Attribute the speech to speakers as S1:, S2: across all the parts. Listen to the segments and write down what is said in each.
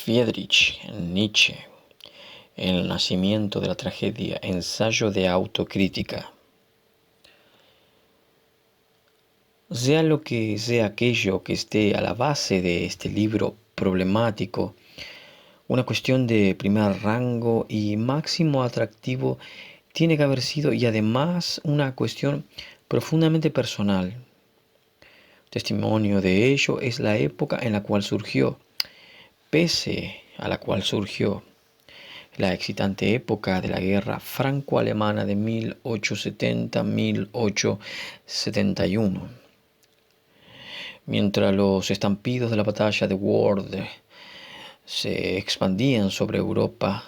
S1: Friedrich Nietzsche, El nacimiento de la tragedia, ensayo de autocrítica. Sea lo que sea aquello que esté a la base de este libro problemático, una cuestión de primer rango y máximo atractivo tiene que haber sido, y además, una cuestión profundamente personal. Testimonio de ello es la época en la cual surgió, pese a la cual surgió, la excitante época de la guerra franco-alemana de 1870-1871. Mientras los estampidos de la batalla de Wörth se expandían sobre Europa,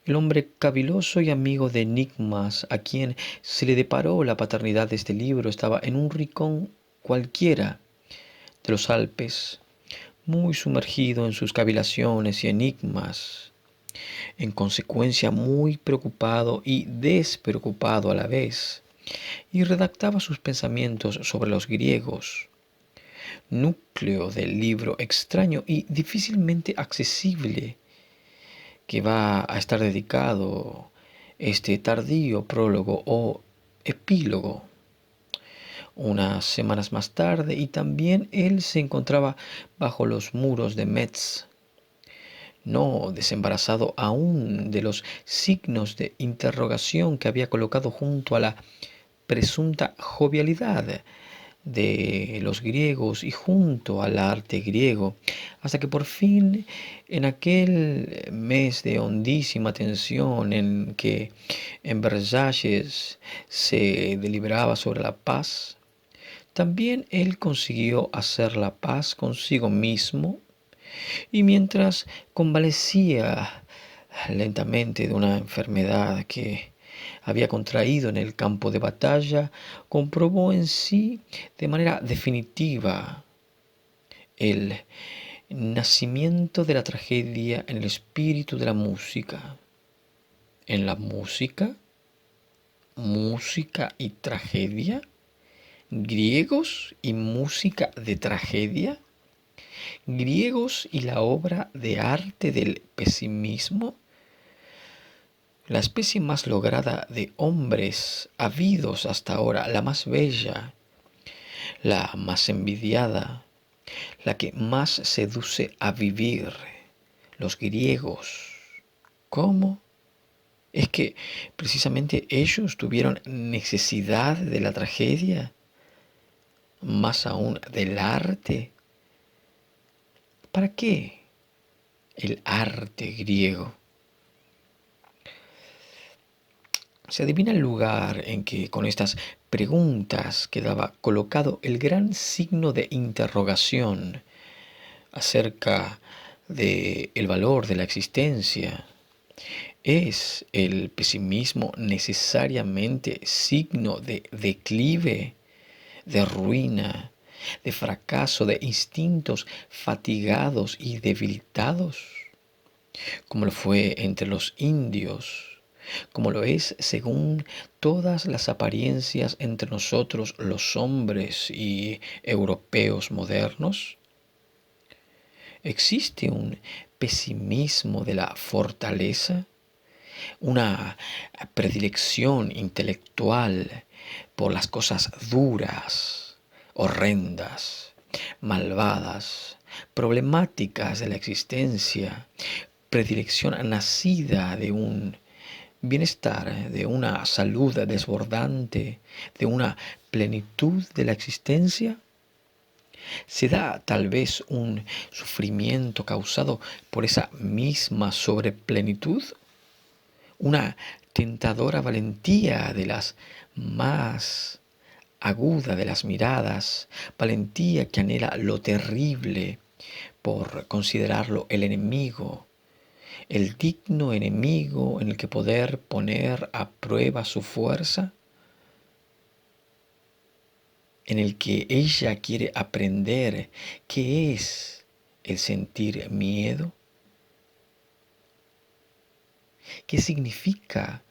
S1: el hombre caviloso y amigo de enigmas a quien se le deparó la paternidad de este libro estaba en un rincón cualquiera de los Alpes, muy sumergido en sus cavilaciones y enigmas, en consecuencia muy preocupado y despreocupado a la vez, y redactaba sus pensamientos sobre los griegos, núcleo del libro extraño y difícilmente accesible que va a estar dedicado este tardío prólogo o epílogo. Unas semanas más tarde, y también él se encontraba bajo los muros de Metz, no desembarazado aún de los signos de interrogación que había colocado junto a la presunta jovialidad de los griegos y junto al arte griego, hasta que por fin, en aquel mes de hondísima tensión en que en Versalles se deliberaba sobre la paz, también él consiguió hacer la paz consigo mismo, y mientras convalecía lentamente de una enfermedad que había contraído en el campo de batalla, comprobó en sí de manera definitiva el nacimiento de la tragedia en el espíritu de la música. En la música, música y tragedia, griegos y música de tragedia, griegos y la obra de arte del pesimismo, la especie más lograda de hombres habidos hasta ahora, la más bella, la más envidiada, la que más seduce a vivir, los griegos. ¿Cómo? ¿Es que precisamente ellos tuvieron necesidad de la tragedia, más aún del arte? ¿Para qué el arte griego? Se adivina el lugar en que con estas preguntas quedaba colocado el gran signo de interrogación acerca de el valor de la existencia. ¿Es el pesimismo necesariamente signo de declive, de ruina, de fracaso, de instintos fatigados y debilitados, como lo fue entre los indios, como lo es según todas las apariencias entre nosotros los hombres y europeos modernos? ¿Existe un pesimismo de la fortaleza, una predilección intelectual por las cosas duras, horrendas, malvadas, problemáticas de la existencia, predilección nacida de un bienestar, de una salud desbordante, de una plenitud de la existencia? ¿Se da tal vez un sufrimiento causado por esa misma sobreplenitud? Una tentadora valentía de las más aguda de las miradas, valentía que anhela lo terrible por considerarlo el enemigo, el digno enemigo en el que poder poner a prueba su fuerza, en el que ella quiere aprender qué es el sentir miedo, qué significa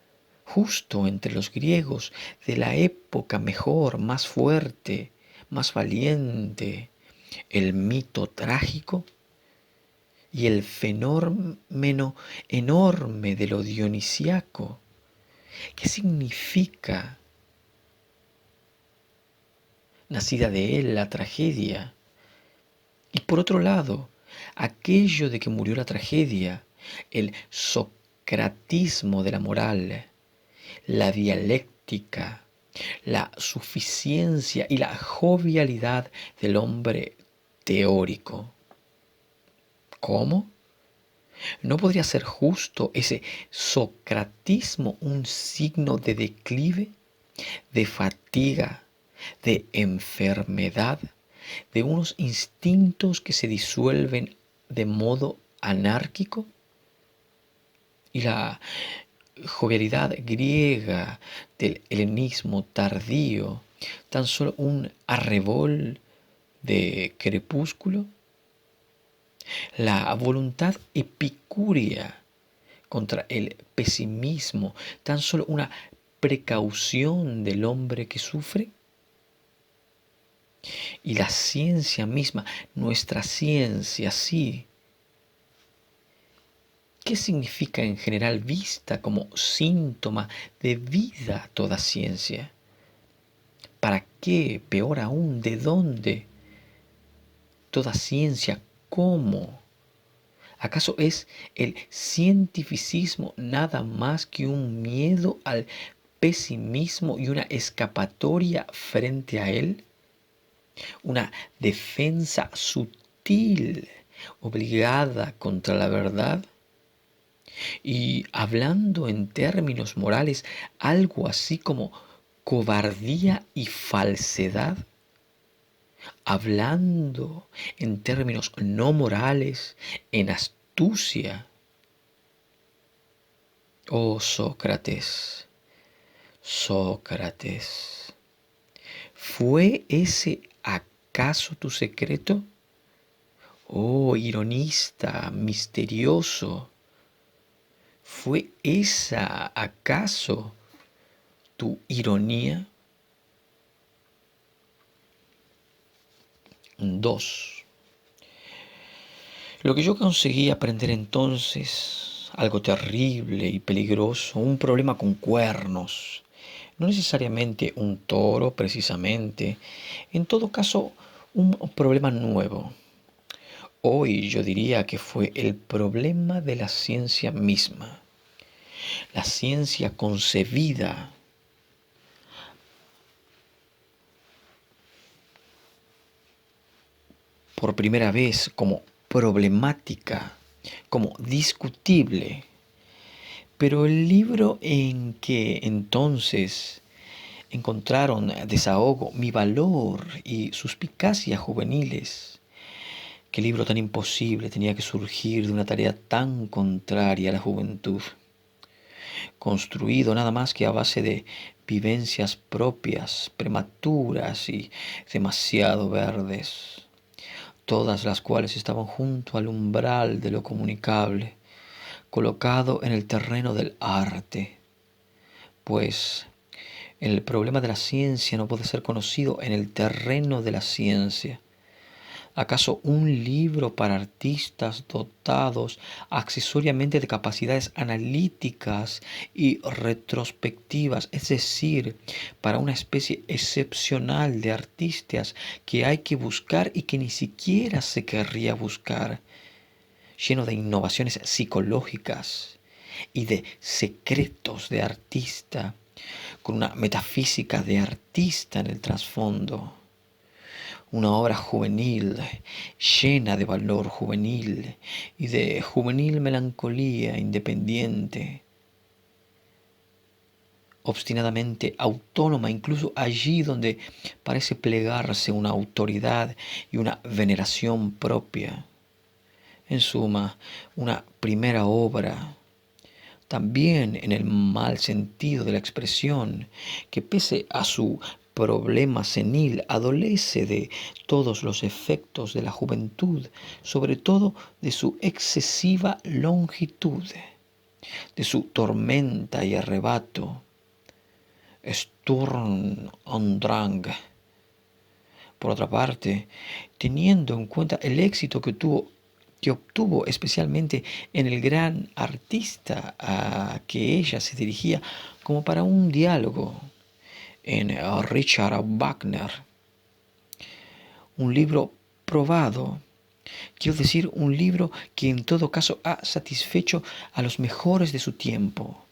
S1: justo entre los griegos de la época mejor, más fuerte, más valiente, el mito trágico. y el fenómeno enorme de lo dionisíaco. ¿Qué significa nacida de él la tragedia? Y por otro lado, aquello de que murió la tragedia, el socratismo de la moral, la dialéctica, la suficiencia y la jovialidad del hombre teórico. ¿Cómo? ¿No podría ser justo ese socratismo un signo de declive, de fatiga, de enfermedad, de unos instintos que se disuelven de modo anárquico? Y la jovialidad griega del helenismo tardío, tan solo un arrebol de crepúsculo. La voluntad epicúrea contra el pesimismo, tan solo una precaución del hombre que sufre. Y la ciencia misma, nuestra ciencia, sí. ¿Qué significa en general vista como síntoma de vida toda ciencia? ¿Para qué? Peor aún, ¿de dónde? Toda ciencia, ¿cómo? ¿Acaso es el cientificismo nada más que un miedo al pesimismo y una escapatoria frente a él? Una defensa sutil, obligada contra la verdad. Y hablando en términos morales, algo así como cobardía y falsedad. Hablando en términos no morales, en astucia. Oh Sócrates, Sócrates, ¿fue ese acaso tu secreto? Oh ironista, misterioso, ¿fue esa acaso tu ironía? 2. Lo que yo conseguí aprender entonces, algo terrible y peligroso, un problema con cuernos, no necesariamente un toro precisamente, en todo caso un problema nuevo. Hoy yo diría que fue el problema de la ciencia misma, la ciencia concebida por primera vez como problemática, como discutible. Pero el libro en que entonces encontraron desahogo, mi valor y suspicacia juveniles, qué libro tan imposible tenía que surgir de una tarea tan contraria a la juventud, construido nada más que a base de vivencias propias, prematuras y demasiado verdes, todas las cuales estaban junto al umbral de lo comunicable, colocado en el terreno del arte, pues el problema de la ciencia no puede ser conocido en el terreno de la ciencia. ¿Acaso un libro para artistas dotados accesoriamente de capacidades analíticas y retrospectivas, es decir, para una especie excepcional de artistas que hay que buscar y que ni siquiera se querría buscar, lleno de innovaciones psicológicas y de secretos de artista, con una metafísica de artista en el trasfondo? Una obra juvenil, llena de valor juvenil y de juvenil melancolía independiente, obstinadamente autónoma, incluso allí donde parece plegarse una autoridad y una veneración propia. En suma, una primera obra, también en el mal sentido de la expresión, que pese a su problema senil adolece de todos los efectos de la juventud, sobre todo de su excesiva longitud, de su tormenta y arrebato. Sturm und Drang. Por otra parte, teniendo en cuenta el éxito que tuvo que obtuvo especialmente en el gran artista a que ella se dirigía como para un diálogo, en Richard Wagner. Un libro probado, quiero decir, un libro que en todo caso ha satisfecho a los mejores de su tiempo.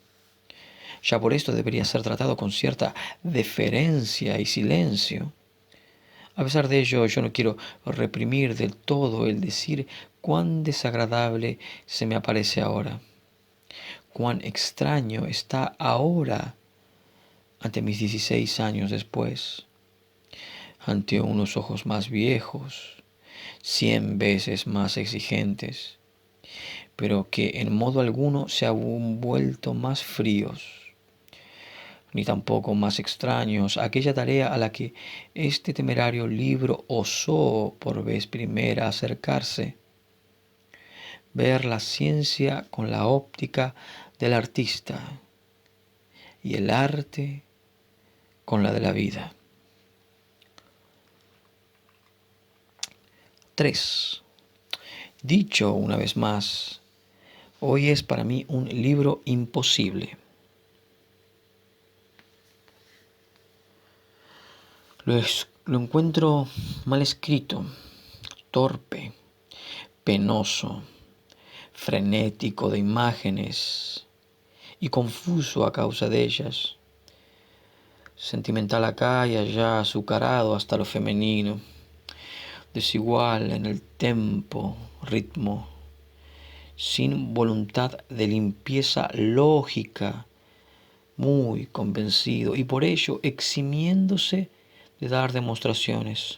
S1: Ya por esto debería ser tratado con cierta deferencia y silencio. A pesar de ello, yo no quiero reprimir del todo el decir cuán desagradable se me aparece ahora, cuán extraño está ahora ante mis 16 años después, ante unos ojos más viejos, 100 veces más exigentes, pero que en modo alguno se han vuelto más fríos, ni tampoco más extraños, aquella tarea a la que este temerario libro osó por vez primera acercarse, ver la ciencia con la óptica del artista y el arte con la de la vida. 3. Dicho una vez más, hoy es para mí un libro imposible. Lo encuentro mal escrito, torpe, penoso, frenético de imágenes y confuso a causa de ellas, sentimental acá y allá, azucarado hasta lo femenino, desigual en el tempo, ritmo, sin voluntad de limpieza lógica, muy convencido y por ello eximiéndose de dar demostraciones,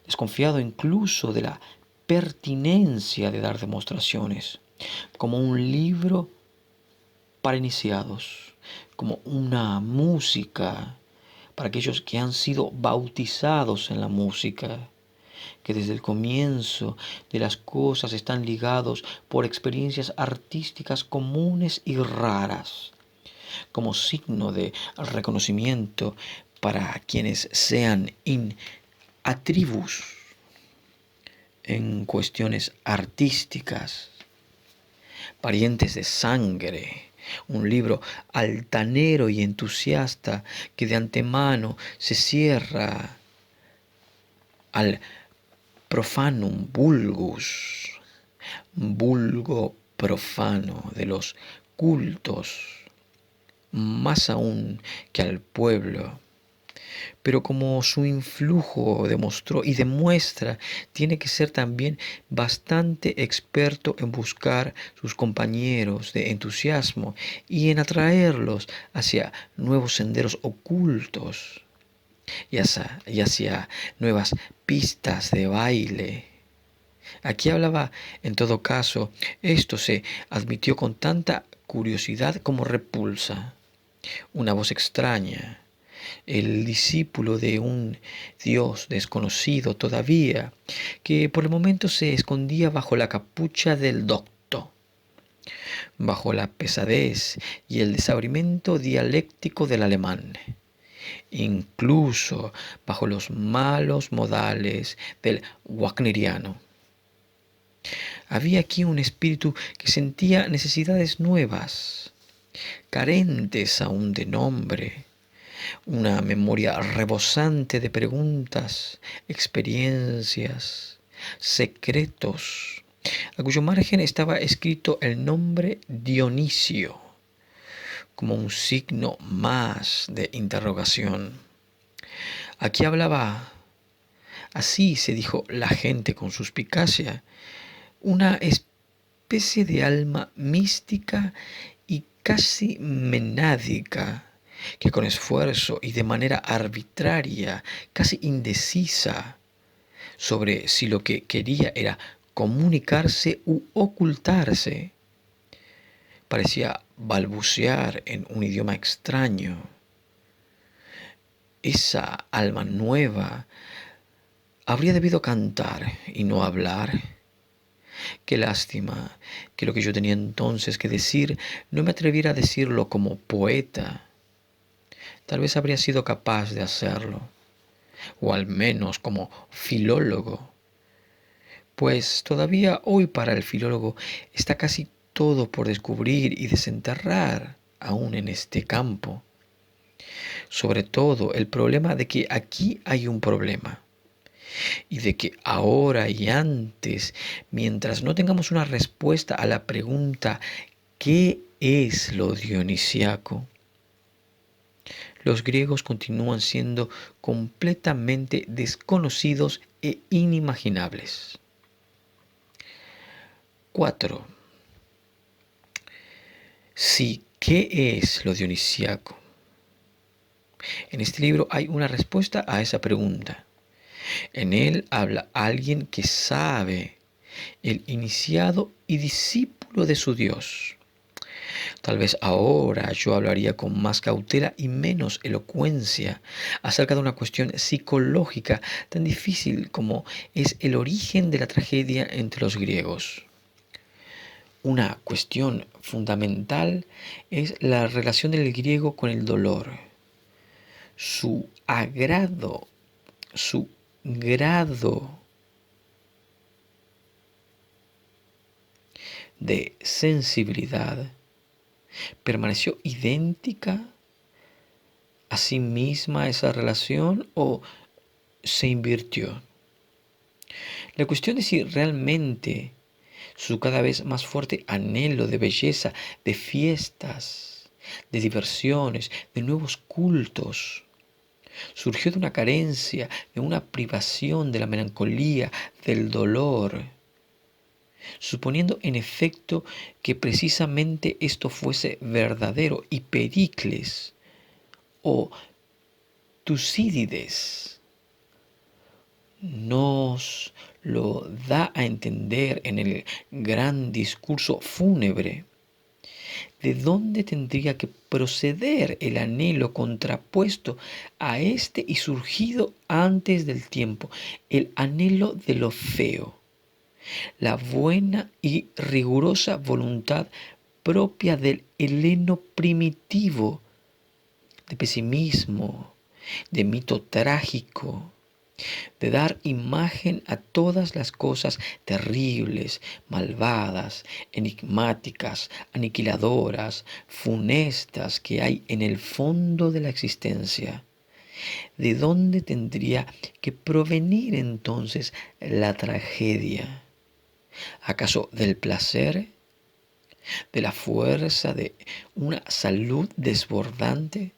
S1: desconfiado incluso de la pertinencia de dar demostraciones, como un libro para iniciados, como una música para aquellos que han sido bautizados en la música, que desde el comienzo de las cosas están ligados por experiencias artísticas comunes y raras, como signo de reconocimiento para quienes sean in atribus en cuestiones artísticas, parientes de sangre, un libro altanero y entusiasta que de antemano se cierra al profanum vulgus, vulgo profano de los cultos, más aún que al pueblo. Pero como su influjo demostró y demuestra, tiene que ser también bastante experto en buscar sus compañeros de entusiasmo y en atraerlos hacia nuevos senderos ocultos y hacia nuevas pistas de baile. Aquí hablaba, en todo caso, esto se admitió con tanta curiosidad como repulsa. Una voz extraña, el discípulo de un Dios desconocido todavía, que por el momento se escondía bajo la capucha del docto, bajo la pesadez y el desabrimiento dialéctico del alemán, incluso bajo los malos modales del wagneriano. Había aquí un espíritu que sentía necesidades nuevas, carentes aún de nombre, una memoria rebosante de preguntas, experiencias, secretos, a cuyo margen estaba escrito el nombre Dionisio, como un signo más de interrogación. Aquí hablaba, así se dijo la gente con suspicacia, una especie de alma mística y casi menádica, que con esfuerzo y de manera arbitraria, casi indecisa, sobre si lo que quería era comunicarse u ocultarse, parecía balbucear en un idioma extraño. Esa alma nueva habría debido cantar y no hablar. Qué lástima que lo que yo tenía entonces que decir no me atreviera a decirlo como poeta. Tal vez habría sido capaz de hacerlo, o al menos como filólogo, Pues todavía hoy para el filólogo está casi todo por descubrir y desenterrar aún en este campo. Sobre todo el problema de que aquí hay un problema y de que ahora y antes, mientras no tengamos una respuesta a la pregunta ¿qué es lo dionisiaco? Los griegos continúan siendo completamente desconocidos e inimaginables. 4. Sí, ¿qué es lo dionisiaco? En este libro hay una respuesta a esa pregunta. En él habla alguien que sabe, el iniciado y discípulo de su Dios. Tal vez ahora yo hablaría con más cautela y menos elocuencia acerca de una cuestión psicológica tan difícil como es el origen de la tragedia entre los griegos. Una cuestión fundamental es la relación del griego con el dolor, su agrado, su grado de sensibilidad permaneció idéntica a sí misma esa relación o se invirtió. La cuestión es si realmente su cada vez más fuerte anhelo de belleza, de fiestas, de diversiones, de nuevos cultos, surgió de una carencia, de una privación, de la melancolía, del dolor, suponiendo en efecto que precisamente esto fuese verdadero, y Pericles o Tucídides nos lo da a entender en el gran discurso fúnebre. ¿De dónde tendría que proceder el anhelo contrapuesto a este y surgido antes del tiempo? El anhelo de lo feo, la buena y rigurosa voluntad propia del heleno primitivo, de pesimismo, de mito trágico, de dar imagen a todas las cosas terribles, malvadas, enigmáticas, aniquiladoras, funestas que hay en el fondo de la existencia. ¿De dónde tendría que provenir entonces la tragedia? ¿Acaso del placer? ¿De la fuerza de una salud desbordante?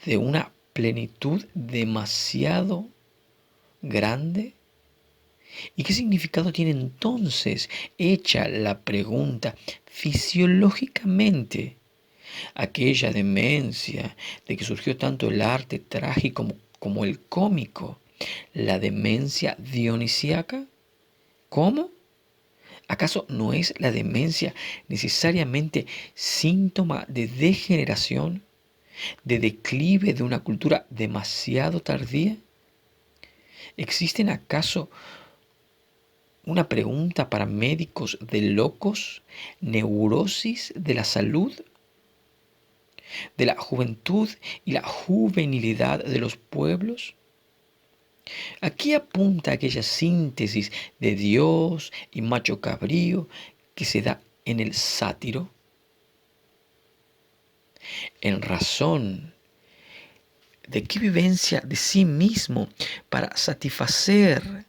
S1: ¿De una plenitud demasiado grande? ¿Y qué significado tiene entonces, hecha la pregunta, fisiológicamente, aquella demencia de que surgió tanto el arte trágico como el cómico, la demencia dionisíaca? ¿Cómo? ¿Acaso no es la demencia necesariamente síntoma de degeneración, de declive de una cultura demasiado tardía? ¿Existen acaso una pregunta para médicos de locos, neurosis de la salud, de la juventud y la juvenilidad de los pueblos? Aquí apunta aquella síntesis de Dios y macho cabrío que se da en el sátiro. En razón de qué vivencia de sí mismo para satisfacer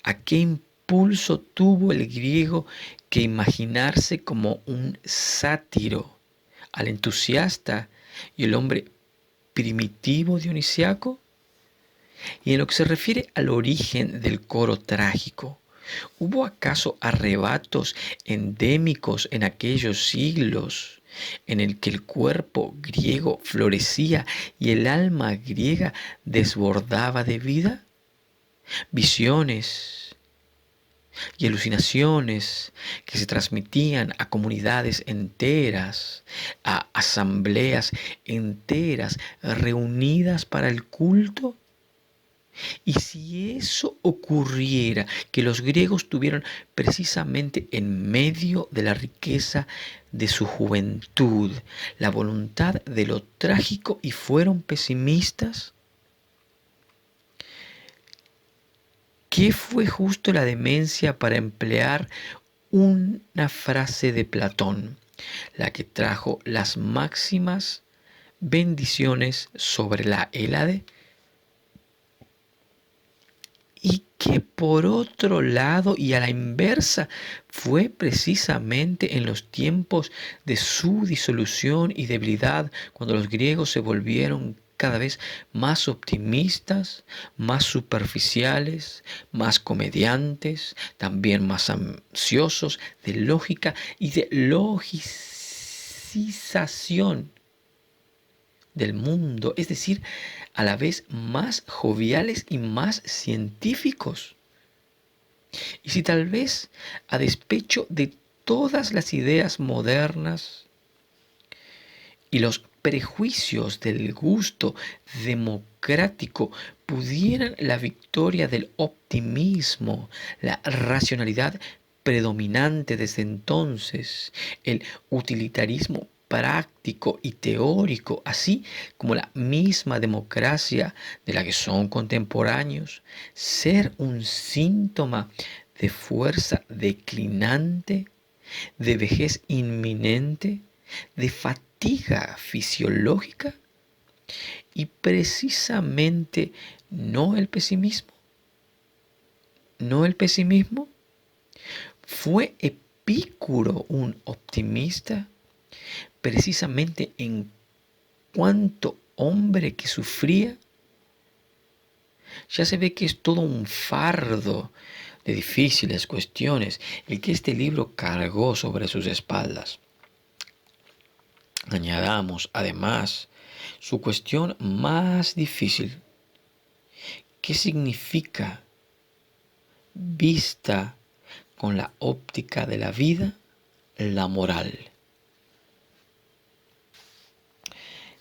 S1: a qué impulso tuvo el griego que imaginarse como un sátiro al entusiasta y el hombre primitivo dionisiaco. Y en lo que se refiere al origen del coro trágico, ¿hubo acaso arrebatos endémicos en aquellos siglos en el que el cuerpo griego florecía y el alma griega desbordaba de vida? Visiones y alucinaciones que se transmitían a comunidades enteras, a asambleas enteras reunidas para el culto. Y si eso ocurriera, que los griegos tuvieron precisamente en medio de la riqueza de su juventud, la voluntad de lo trágico y fueron pesimistas? ¿Qué fue justo la demencia para emplear una frase de Platón, la que trajo las máximas bendiciones sobre la Hélade? Y que por otro lado y a la inversa fue precisamente en los tiempos de su disolución y debilidad cuando los griegos se volvieron cada vez más optimistas, más superficiales, más comediantes, también más ansiosos de lógica y de logicización del mundo, es decir, a la vez más joviales y más científicos. Y si tal vez, a despecho de todas las ideas modernas y los prejuicios del gusto democrático, pudieran la victoria del optimismo, la racionalidad predominante desde entonces, el utilitarismo práctico y teórico, así como la misma democracia de la que son contemporáneos, ser un síntoma de fuerza declinante, de vejez inminente, de fatiga fisiológica y precisamente no el pesimismo. No el pesimismo. ¿Fue Epicuro un optimista? Precisamente en cuanto hombre que sufría, ya se ve que es todo un fardo de difíciles cuestiones el que este libro cargó sobre sus espaldas. Añadamos además su cuestión más difícil. ¿Qué significa, vista con la óptica de la vida, la moral?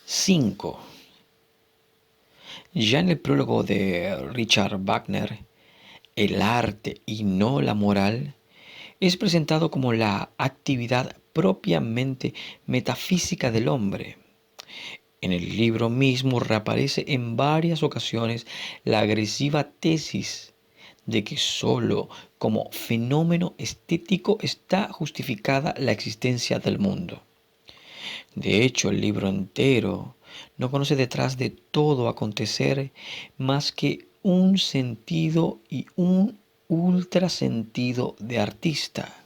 S1: 5. Ya en el prólogo de Richard Wagner, el arte y no la moral es presentado como la actividad propiamente metafísica del hombre. En el libro mismo reaparece en varias ocasiones la agresiva tesis de que sólo como fenómeno estético está justificada la existencia del mundo. De hecho, el libro entero no conoce detrás de todo acontecer más que un sentido y un ultrasentido de artista.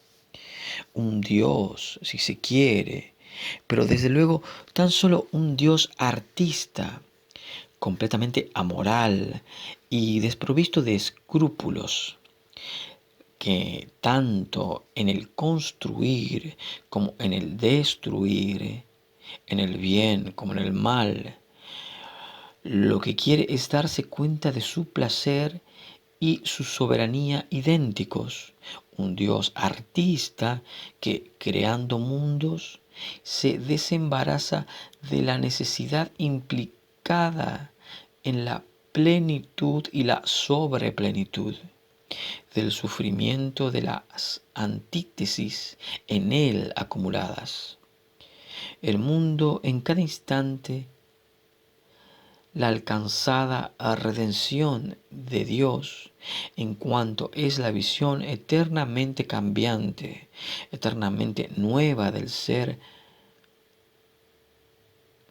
S1: Un Dios, si se quiere, pero desde luego tan solo un Dios artista, completamente amoral y desprovisto de escrúpulos, que tanto en el construir como en el destruir, en el bien como en el mal, lo que quiere es darse cuenta de su placer y su soberanía idénticos. Un Dios artista que, creando mundos, se desembaraza de la necesidad implicada en la plenitud y la sobreplenitud, del sufrimiento de las antítesis en él acumuladas. El mundo en cada instante, la alcanzada redención de Dios, en cuanto es la visión eternamente cambiante, eternamente nueva del ser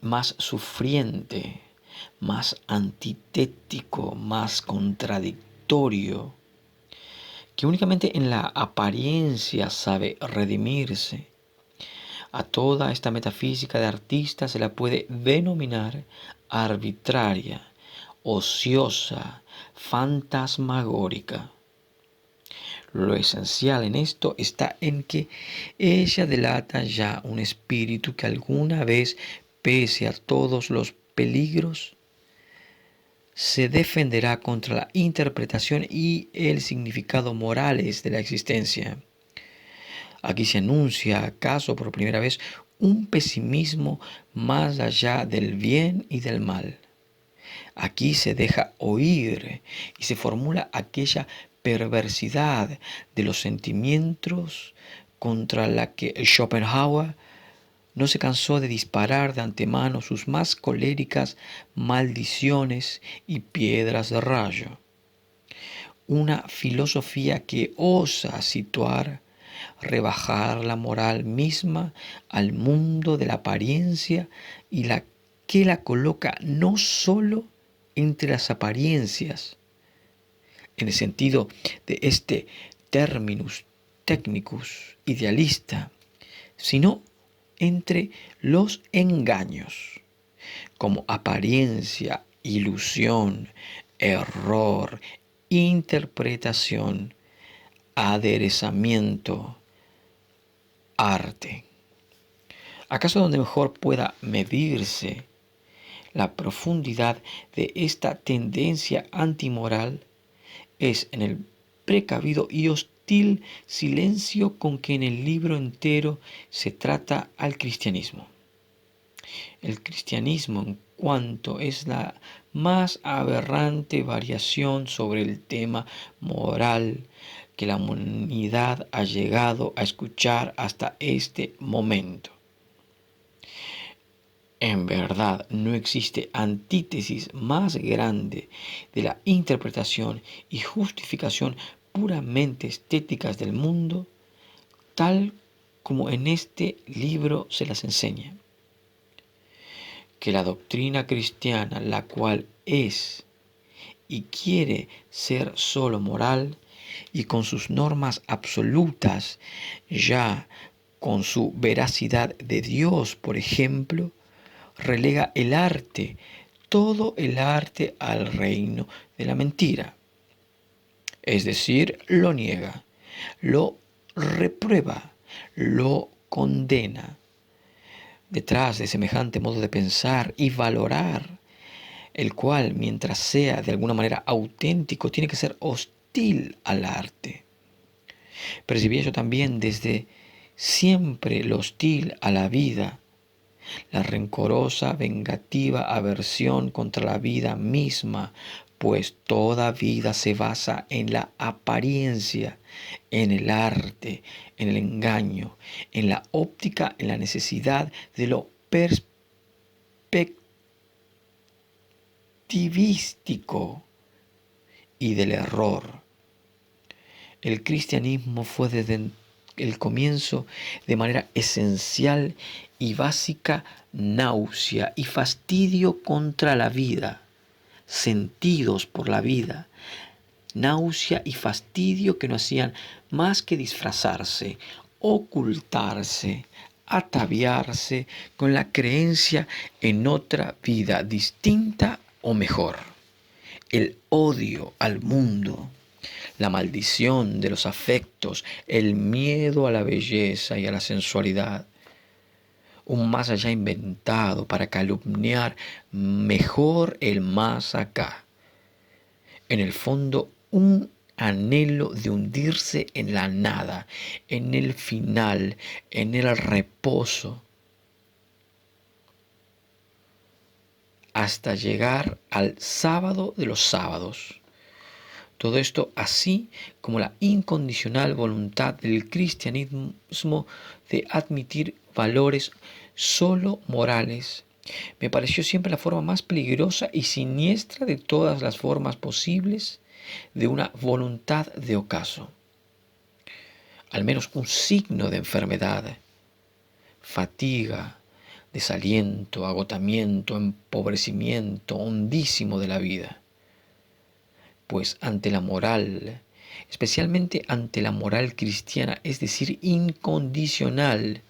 S1: más sufriente, más antitético, más contradictorio, que únicamente en la apariencia sabe redimirse. A toda esta metafísica de artista se la puede denominar arbitraria, ociosa, fantasmagórica. Lo esencial en esto está en que ella delata ya un espíritu que alguna vez, pese a todos los peligros, se defenderá contra la interpretación y el significado morales de la existencia. Aquí se anuncia, acaso por primera vez, un pesimismo más allá del bien y del mal. Aquí se deja oír y se formula aquella perversidad de los sentimientos contra la que Schopenhauer no se cansó de disparar de antemano sus más coléricas maldiciones y piedras de rayo. Una filosofía que osa situar, rebajar la moral misma al mundo de la apariencia y que la coloca no solo entre las apariencias, en el sentido de este terminus technicus idealista, sino entre los engaños, como apariencia, ilusión, error, interpretación, aderezamiento, arte. ¿Acaso donde mejor pueda medirse la profundidad de esta tendencia antimoral es en el precavido y hostil silencio con que en el libro entero se trata al cristianismo? El cristianismo, en cuanto es la más aberrante variación sobre el tema moral que la humanidad ha llegado a escuchar hasta este momento. En verdad, no existe antítesis más grande de la interpretación y justificación puramente estéticas del mundo, tal como en este libro se las enseña. Que la doctrina cristiana, la cual es y quiere ser solo moral, y con sus normas absolutas, ya con su veracidad de Dios, por ejemplo, relega el arte, todo el arte al reino de la mentira. Es decir, lo niega, lo reprueba, lo condena. Detrás de semejante modo de pensar y valorar, el cual, mientras sea de alguna manera auténtico, tiene que ser hostil al arte. Percibía yo también desde siempre lo hostil a la vida, la rencorosa, vengativa aversión contra la vida misma, pues toda vida se basa en la apariencia, en el arte, en el engaño, en la óptica, en la necesidad de lo perspectivístico y del error. El cristianismo fue desde el comienzo de manera esencial y básica náusea y fastidio contra la vida, sentidos por la vida, náusea y fastidio que no hacían más que disfrazarse, ocultarse, ataviarse con la creencia en otra vida distinta o mejor. El odio al mundo, la maldición de los afectos, el miedo a la belleza y a la sensualidad, un más allá inventado para calumniar mejor el más acá. En el fondo, un anhelo de hundirse en la nada, en el final, en el reposo, hasta llegar al sábado de los sábados. Todo esto así como la incondicional voluntad del cristianismo de admitir valores solo morales. Me pareció siempre la forma más peligrosa y siniestra de todas las formas posibles de una voluntad de ocaso. Al menos un signo de enfermedad, fatiga, desaliento, agotamiento, empobrecimiento hondísimo de la vida. Pues ante la moral, especialmente ante la moral cristiana, es decir, incondicional,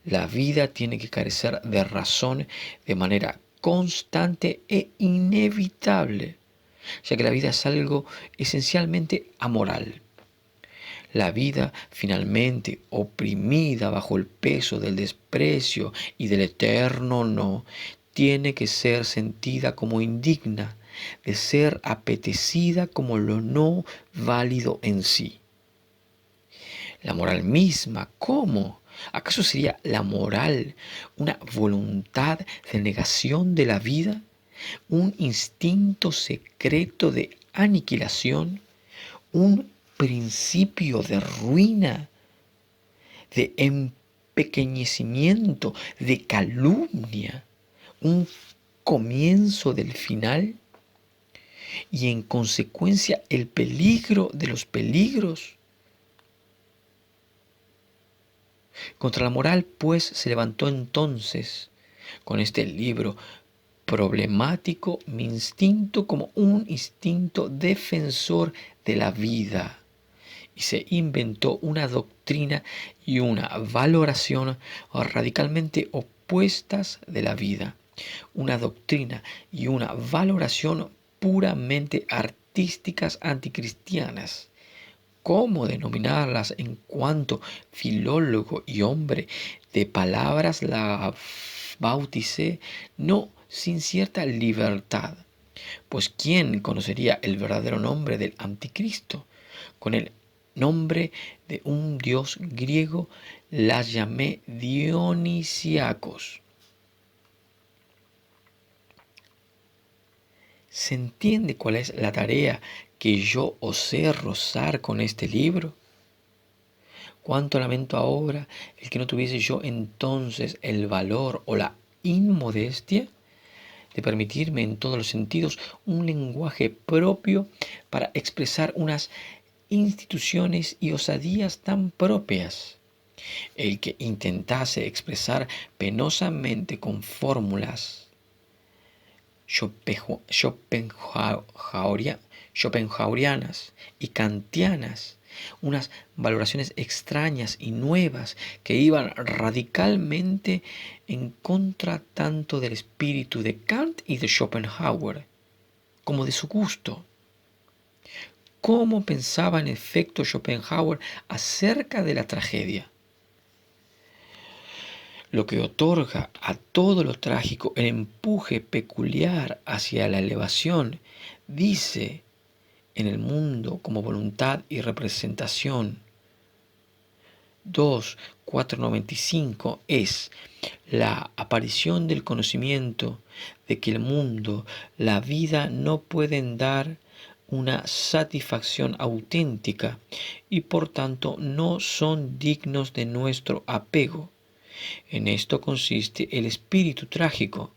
S1: la vida tiene que carecer de razón de manera constante e inevitable, ya que la vida es algo esencialmente amoral. La vida, finalmente oprimida bajo el peso del desprecio y del eterno no, tiene que ser sentida como indigna, de ser apetecida como lo no válido en sí. La moral misma, ¿cómo? ¿Acaso sería la moral una voluntad de negación de la vida? ¿Un instinto secreto de aniquilación? ¿Un principio de ruina? ¿De empequeñecimiento, de calumnia, un comienzo del final y en consecuencia el peligro de los peligros. Contra la moral, pues, se levantó entonces con este libro problemático mi instinto como un instinto defensor de la vida. Y se inventó una doctrina y una valoración radicalmente opuestas de la vida. Una doctrina y una valoración puramente artísticas anticristianas. ¿Cómo denominarlas en cuanto filólogo y hombre de palabras la bauticé? No sin cierta libertad. Pues ¿quién conocería el verdadero nombre del anticristo? Con el nombre de un dios griego las llamé dionisiacos. ¿Se entiende cuál es la tarea que yo osé rozar con este libro? Cuánto lamento ahora el que no tuviese yo entonces el valor o la inmodestia de permitirme en todos los sentidos un lenguaje propio para expresar unas instituciones y osadías tan propias. El que intentase expresar penosamente con fórmulas schopenhauerianas y kantianas unas valoraciones extrañas y nuevas que iban radicalmente en contra tanto del espíritu de Kant y de Schopenhauer como de su gusto. ¿Cómo pensaba en efecto Schopenhauer acerca de la tragedia? Lo que otorga a todo lo trágico el empuje peculiar hacia la elevación, dice en el mundo como voluntad y representación. 2.495 es la aparición del conocimiento de que el mundo, la vida no pueden dar una satisfacción auténtica y por tanto no son dignos de nuestro apego. En esto consiste el espíritu trágico.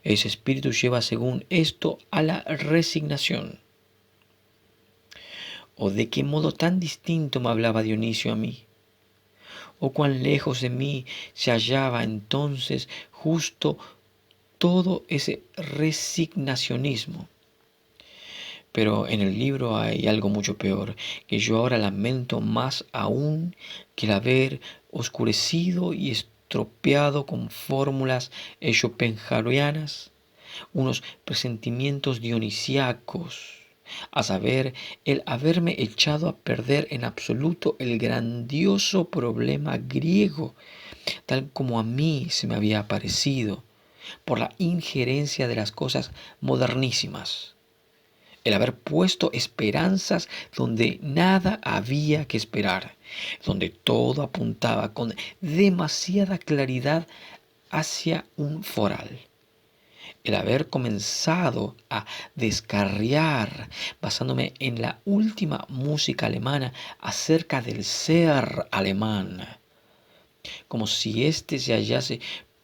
S1: Ese espíritu lleva según esto a la resignación. ¿O de qué modo tan distinto me hablaba Dionisio a mí? ¿O cuán lejos de mí se hallaba entonces justo todo ese resignacionismo? Pero en el libro hay algo mucho peor, que yo ahora lamento más aún que el haber oscurecido y estropeado con fórmulas schopenhauerianas unos presentimientos dionisiacos, a saber, el haberme echado a perder en absoluto el grandioso problema griego, tal como a mí se me había aparecido, por la injerencia de las cosas modernísimas. El haber puesto esperanzas donde nada había que esperar, donde todo apuntaba con demasiada claridad hacia un foral. El haber comenzado a descarriar, basándome en la última música alemana acerca del ser alemán, como si éste se hallase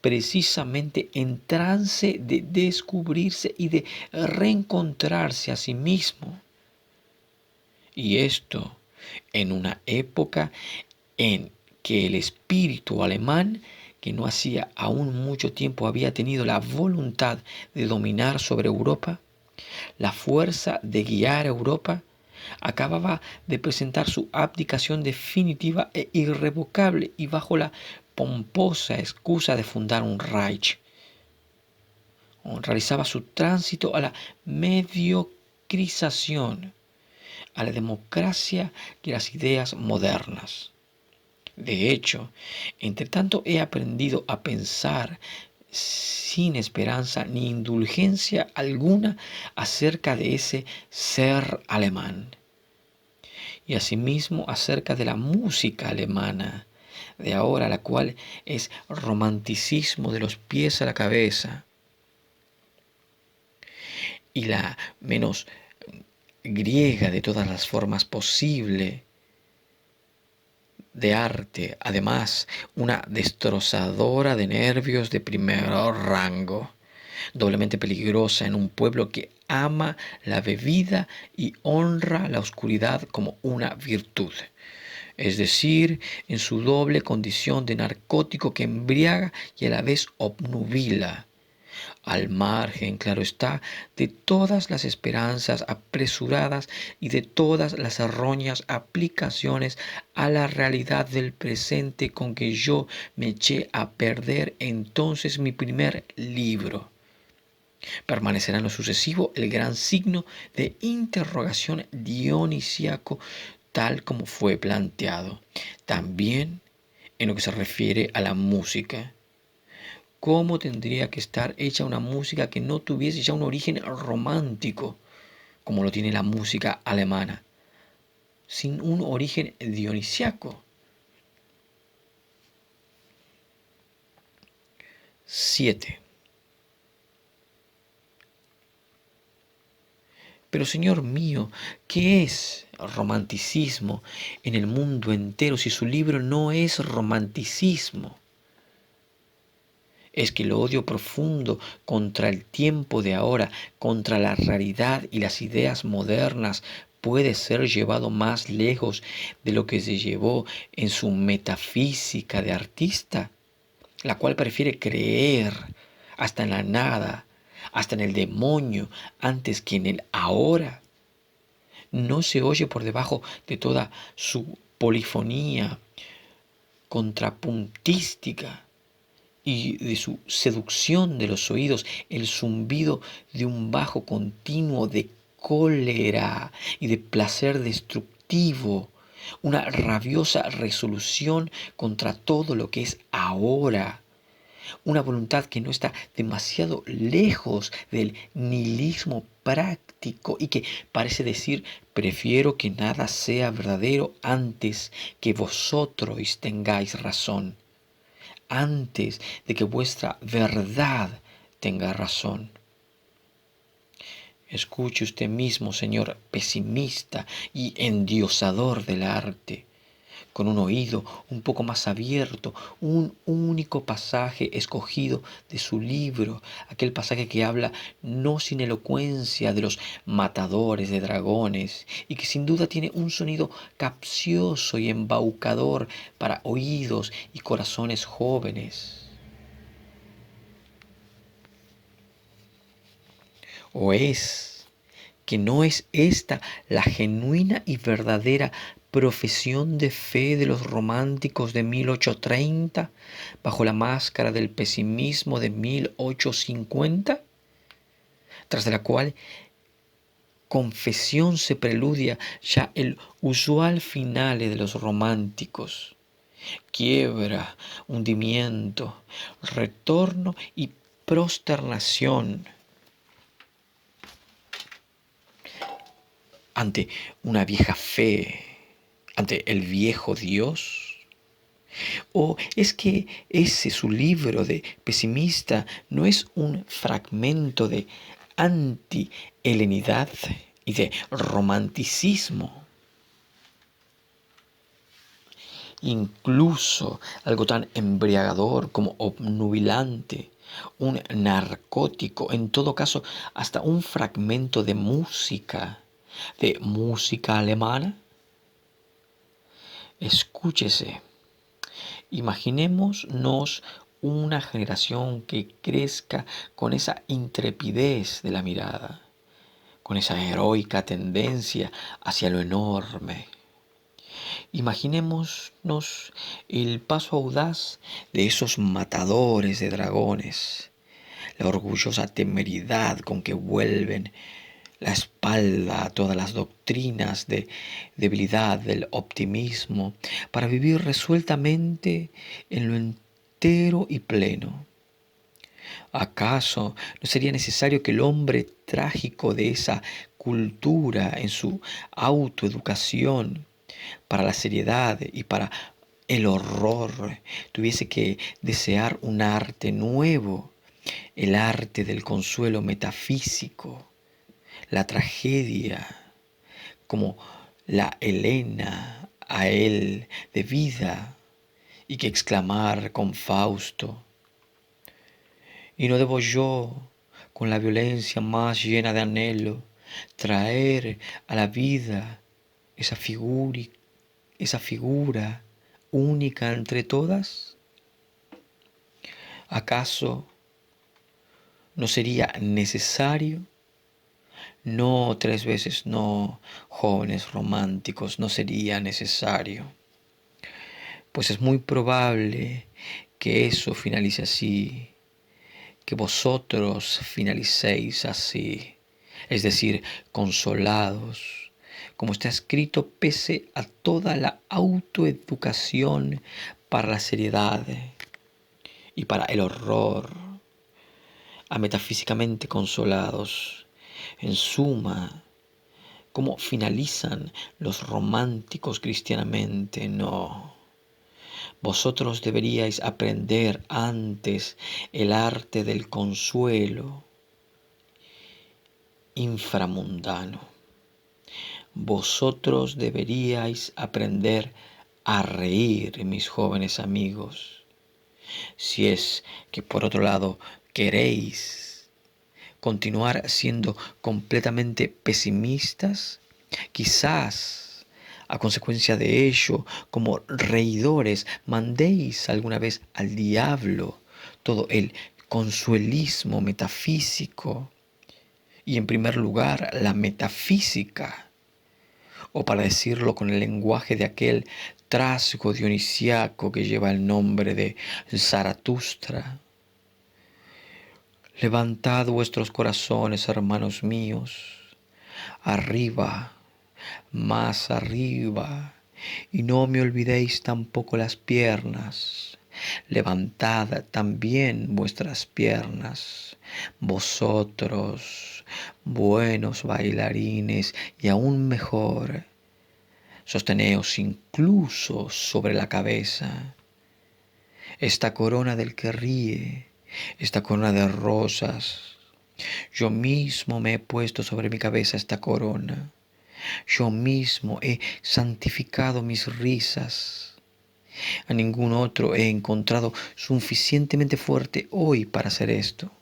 S1: precisamente en trance de descubrirse y de reencontrarse a sí mismo. Y esto en una época en que el espíritu alemán, que no hacía aún mucho tiempo había tenido la voluntad de dominar sobre Europa, la fuerza de guiar a Europa, acababa de presentar su abdicación definitiva e irrevocable y bajo la pomposa excusa de fundar un Reich, realizaba su tránsito a la mediocrización, a la democracia y a las ideas modernas. De hecho, entre tanto he aprendido a pensar sin esperanza ni indulgencia alguna acerca de ese ser alemán y asimismo acerca de la música alemana de ahora, la cual es romanticismo de los pies a la cabeza y la menos griega de todas las formas posibles de arte, además, una destrozadora de nervios de primer rango, doblemente peligrosa en un pueblo que ama la bebida y honra la oscuridad como una virtud, es decir, en su doble condición de narcótico que embriaga y a la vez obnubila, al margen, claro está, de todas las esperanzas apresuradas y de todas las erróneas aplicaciones a la realidad del presente con que yo me eché a perder entonces mi primer libro. Permanecerá en lo sucesivo el gran signo de interrogación dionisíaco tal como fue planteado. También en lo que se refiere a la música. ¿Cómo tendría que estar hecha una música que no tuviese ya un origen romántico, como lo tiene la música alemana, sin un origen dionisiaco? 7. Pero Señor mío, ¿qué es romanticismo en el mundo entero si su libro no es romanticismo? Es que el odio profundo contra el tiempo de ahora, contra la realidad y las ideas modernas, puede ser llevado más lejos de lo que se llevó en su metafísica de artista, la cual prefiere creer hasta en la nada, hasta en el demonio, antes que en el ahora. No se oye por debajo de toda su polifonía contrapuntística y de su seducción de los oídos, el zumbido de un bajo continuo de cólera y de placer destructivo, una rabiosa resolución contra todo lo que es ahora, una voluntad que no está demasiado lejos del nihilismo práctico y que parece decir, prefiero que nada sea verdadero antes que vosotros tengáis razón, antes de que vuestra verdad tenga razón. Escuche usted mismo, señor pesimista y endiosador del arte, con un oído un poco más abierto, un único pasaje escogido de su libro, aquel pasaje que habla no sin elocuencia de los matadores de dragones y que sin duda tiene un sonido capcioso y embaucador para oídos y corazones jóvenes. ¿O es que no es esta la genuina y verdadera profesión de fe de los románticos de 1830 bajo la máscara del pesimismo de 1850? Tras de la cual confesión se preludia ya el usual finale de los románticos: quiebra, hundimiento, retorno y prosternación ante una vieja fe, ante el viejo Dios? ¿O es que ese su libro de pesimista no es un fragmento de anti-helenidad y de romanticismo? Incluso algo tan embriagador como obnubilante, un narcótico, en todo caso hasta un fragmento de música alemana. Escúchese, imaginémonos una generación que crezca con esa intrepidez de la mirada, con esa heroica tendencia hacia lo enorme. Imaginémonos el paso audaz de esos matadores de dragones, la orgullosa temeridad con que vuelven la espalda a todas las doctrinas de debilidad del optimismo para vivir resueltamente en lo entero y pleno. ¿Acaso no sería necesario que el hombre trágico de esa cultura en su autoeducación para la seriedad y para el horror tuviese que desear un arte nuevo, el arte del consuelo metafísico, la tragedia, como la Helena a él de vida y que exclamar con Fausto: ¿y no debo yo, con la violencia más llena de anhelo, traer a la vida esa esa figura única entre todas? ¿Acaso no sería necesario? No, tres veces no, jóvenes románticos, no sería necesario, pues es muy probable que eso finalice así, que vosotros finalicéis así, es decir, consolados, como está escrito, pese a toda la autoeducación para la seriedad y para el horror, a metafísicamente consolados. En suma, ¿cómo finalizan los románticos cristianamente? No. Vosotros deberíais aprender antes el arte del consuelo inframundano. Vosotros deberíais aprender a reír, mis jóvenes amigos. Si es que por otro lado queréis continuar siendo completamente pesimistas, quizás a consecuencia de ello, como reidores, mandéis alguna vez al diablo todo el consuelismo metafísico y en primer lugar la metafísica, o para decirlo con el lenguaje de aquel trasgo dionisiaco que lleva el nombre de Zaratustra: levantad vuestros corazones, hermanos míos, arriba, más arriba, y no me olvidéis tampoco las piernas. Levantad también vuestras piernas, vosotros, buenos bailarines, y aún mejor, sosteneos incluso sobre la cabeza. Esta corona del que ríe, esta corona de rosas, yo mismo me he puesto sobre mi cabeza esta corona. Yo mismo he santificado mis risas. A ningún otro he encontrado suficientemente fuerte hoy para hacer esto.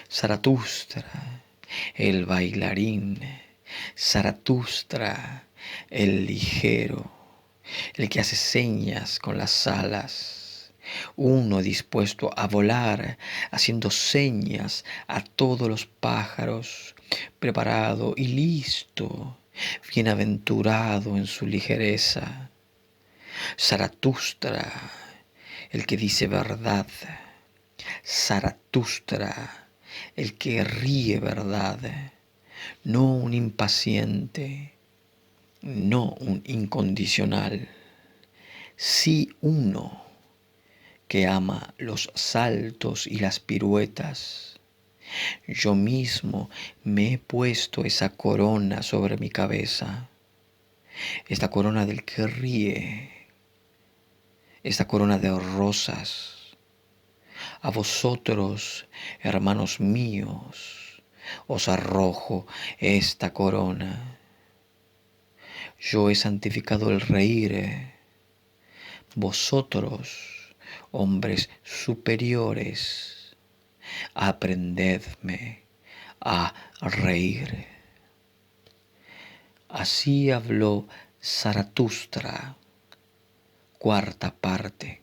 S1: Zaratustra, el bailarín. Zaratustra, el ligero, el que hace señas con las alas. Uno dispuesto a volar, haciendo señas a todos los pájaros, preparado y listo, bienaventurado en su ligereza. Zaratustra, el que dice verdad. Zaratustra, el que ríe verdad. No un impaciente, no un incondicional, sí uno que ama los saltos y las piruetas. Yo mismo me he puesto esa corona sobre mi cabeza, esta corona del que ríe, esta corona de rosas. A vosotros, hermanos míos, os arrojo esta corona. Yo he santificado el reír. Vosotros, hombres superiores, aprendedme a reír. Así habló Zaratustra, cuarta parte.